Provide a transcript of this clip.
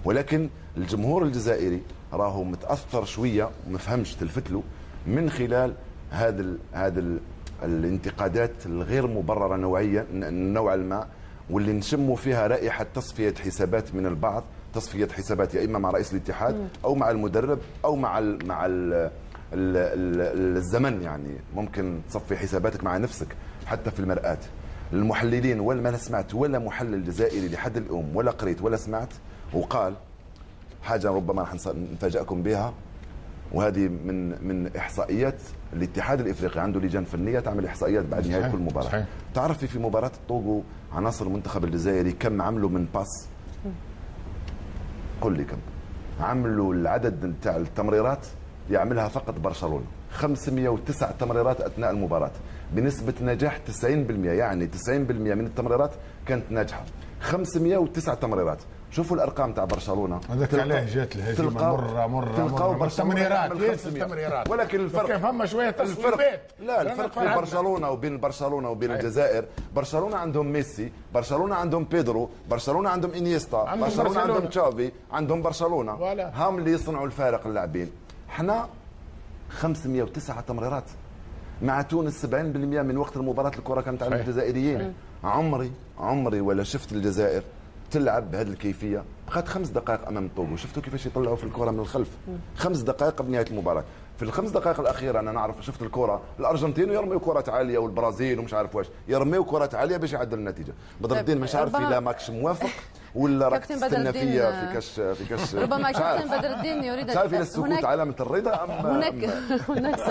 ولكن الجمهور الجزائري راهو متاثر شويه وما فهمش تلفت له من خلال هذا الانتقادات الغير مبرره نوعا ما، واللي نشموا فيها رائحه تصفيه حسابات من البعض، تصفيه حسابات يا اما مع رئيس الاتحاد او مع المدرب او مع الزمن. يعني ممكن تصفي حساباتك مع نفسك حتى في المرآة. المحللين ولا ما سمعت ولا محلل جزائري لحد اليوم ولا قريت ولا سمعت وقال حاجه ربما راح نفاجئكم بها، وهذه من احصائيات الاتحاد الافريقي، عنده لجان فنيه تعمل احصائيات بعد نهايه كل مباراه. صحيح. تعرف في مباراه الطوغو عناصر المنتخب الجزائري كم عملوا من باس؟ قل لي كم عملوا. العدد نتاع التمريرات يعملها فقط برشلونه 509 تمريرات اثناء المباراه بنسبه نجاح 90%، يعني 90% من التمريرات كانت ناجحه. 509 تمريرات. شوفوا الارقام تاع برشلونه، هذاك علاه جات الهجمه مره تمريرات التمريرات، ولكن الفرق كيف فما شويه تصويبات. لا، الفرق في برشلونه وبين الجزائر، برشلونه عندهم ميسي، برشلونه عندهم بيدرو، برشلونه عندهم انيستا، برشلونه عندهم تشافي، عندهم برشلونه هم اللي يصنعوا الفارق اللاعبين. احنا 509 تمريرات مع تونس 70% من وقت المباراه الكره كانت عند الجزائريين. عمري ولا شفت الجزائر تلعب بهذه الكيفيه. بقات 5 دقائق امام الطوغو، شفتوا كيفاش يطلعوا في الكره من الخلف 5 دقائق قبل نهايه المباراه. في ال5 دقائق الاخيره انا نعرف شفت الكره الارجنتين يرميوا كرات عاليه والبرازيل ومش عارف واش يرميوا كرات عاليه باش يعدل النتيجه. بدر الدين مش عارف لا ماكش موافق ولا راك تستنى فيا في كاش ربما كابتن بدر الدين يريد شايف السكوت علامه الرضا ام هناك